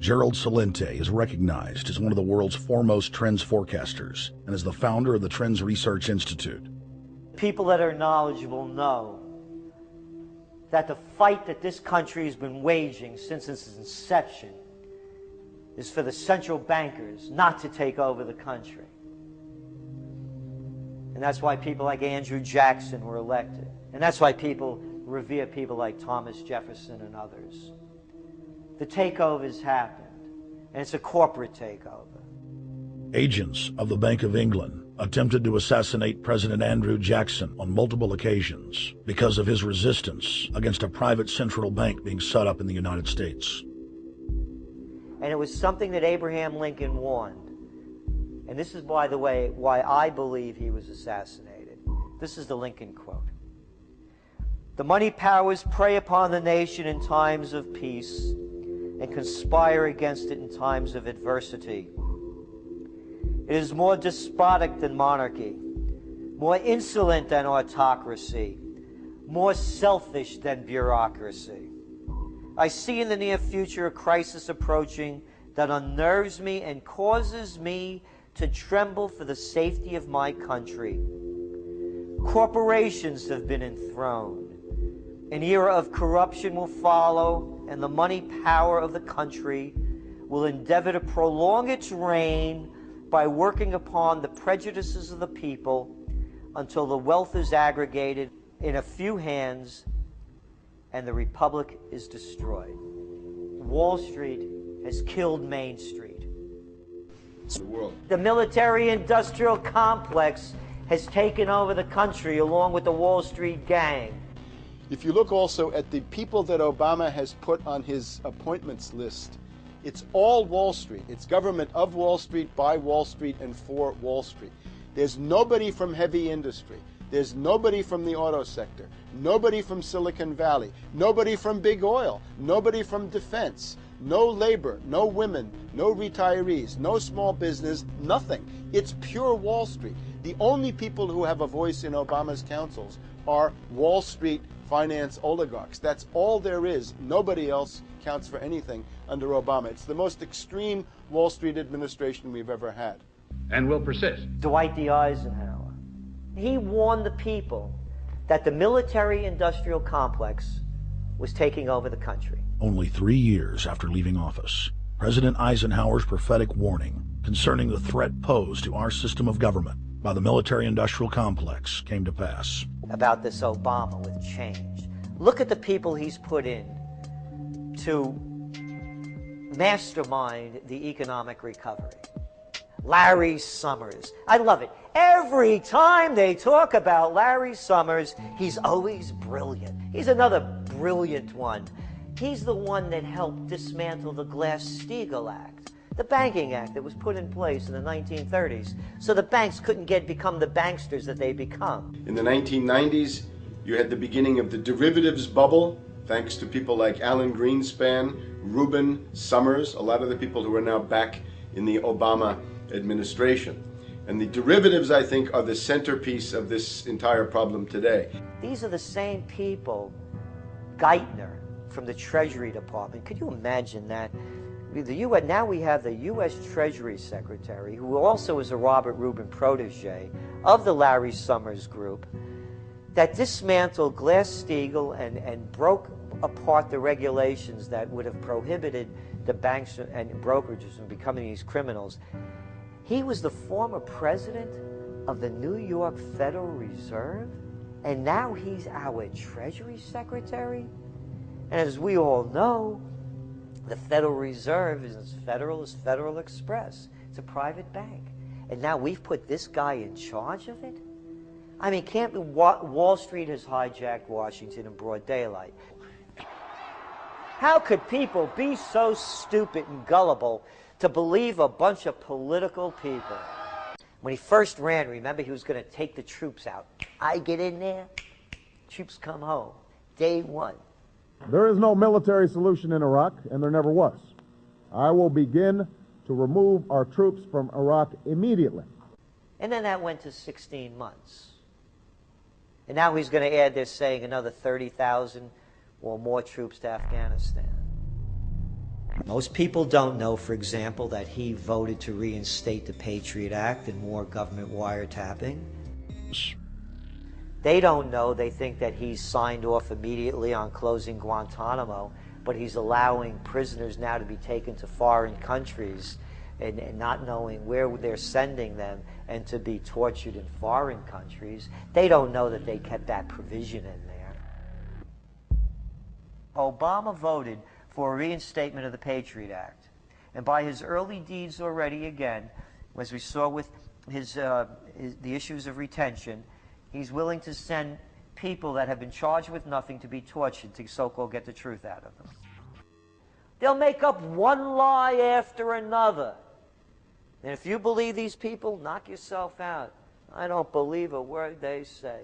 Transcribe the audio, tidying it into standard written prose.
Gerald Celente is recognized as one of the world's foremost trends forecasters and is the founder of the Trends Research Institute. People that are knowledgeable know that the fight that this country has been waging since its inception is for the central bankers not to take over the country. And that's why people like Andrew Jackson were elected. And that's why people revere people like Thomas Jefferson and others. The takeover's happened, and it's a corporate takeover. Agents of the Bank of England attempted to assassinate President Andrew Jackson on multiple occasions because of his resistance against a private central bank being set up in the United States. And it was something that Abraham Lincoln warned. And this is, by the way, why I believe he was assassinated. This is the Lincoln quote. The money powers prey upon the nation in times of peace and conspire against it in times of adversity. It is more despotic than monarchy, more insolent than autocracy, more selfish than bureaucracy. I see in the near future a crisis approaching that unnerves me and causes me to tremble for the safety of my country. Corporations have been enthroned. An era of corruption will follow, and the money power of the country will endeavor to prolong its reign by working upon the prejudices of the people until the wealth is aggregated in a few hands and the republic is destroyed. Wall Street has killed Main Street. The military-industrial complex has taken over the country along with the Wall Street gang. If you look also at the people that Obama has put on his appointments list, it's all Wall Street. It's government of Wall Street, by Wall Street, and for Wall Street. There's nobody from heavy industry. There's nobody from the auto sector, nobody from Silicon Valley, nobody from big oil, nobody from defense, no labor, no women, no retirees, no small business, nothing. It's pure Wall Street. The only people who have a voice in Obama's councils are Wall Street finance oligarchs. That's all there is. Nobody else counts for anything under Obama. It's the most extreme Wall Street administration we've ever had. And will persist. Dwight D. Eisenhower. He warned the people that the military-industrial complex was taking over the country. Only 3 years after leaving office, President Eisenhower's prophetic warning concerning the threat posed to our system of government by the military-industrial complex came to pass. About this Obama with change. Look at the people he's put in to mastermind the economic recovery. Larry Summers. I love it. Every time they talk about Larry Summers, he's always brilliant. He's another brilliant one. He's the one that helped dismantle the Glass-Steagall Act, the banking act that was put in place in the 1930s, so the banks couldn't become the banksters that they become. In the 1990s, you had the beginning of the derivatives bubble, thanks to people like Alan Greenspan, Rubin, Summers, a lot of the people who are now back in the Obama administration. And the derivatives, I think, are the centerpiece of this entire problem today. These are the same people, Geithner from the Treasury Department. Could you imagine that? Now we have the U.S. Treasury Secretary, who also is a Robert Rubin protege of the Larry Summers group, that dismantled Glass-Steagall and broke apart the regulations that would have prohibited the banks and brokerages from becoming these criminals. He was the former president of the New York Federal Reserve, and now he's our Treasury Secretary. And as we all know, the Federal Reserve is as federal as Federal Express. It's a private bank. And now we've put this guy in charge of it? I mean, Wall Street has hijacked Washington in broad daylight. How could people be so stupid and gullible to believe a bunch of political people? When he first ran, remember, he was going to take the troops out. I get in there, troops come home. Day one. There is no military solution in Iraq, and there never was. I will begin to remove our troops from Iraq immediately. And then that went to 16 months. And now he's going to add, they're saying, another 30,000 or more troops to Afghanistan. Most people don't know, for example, that he voted to reinstate the Patriot Act and more government wiretapping. They don't know. They think that he's signed off immediately on closing Guantanamo, but he's allowing prisoners now to be taken to foreign countries and not knowing where they're sending them and to be tortured in foreign countries. They don't know that they kept that provision in there. Obama voted for a reinstatement of the Patriot Act. And by his early deeds already, again, as we saw with the issues of retention, he's willing to send people that have been charged with nothing to be tortured to so-called get the truth out of them. They'll make up one lie after another. And if you believe these people, knock yourself out. I don't believe a word they say.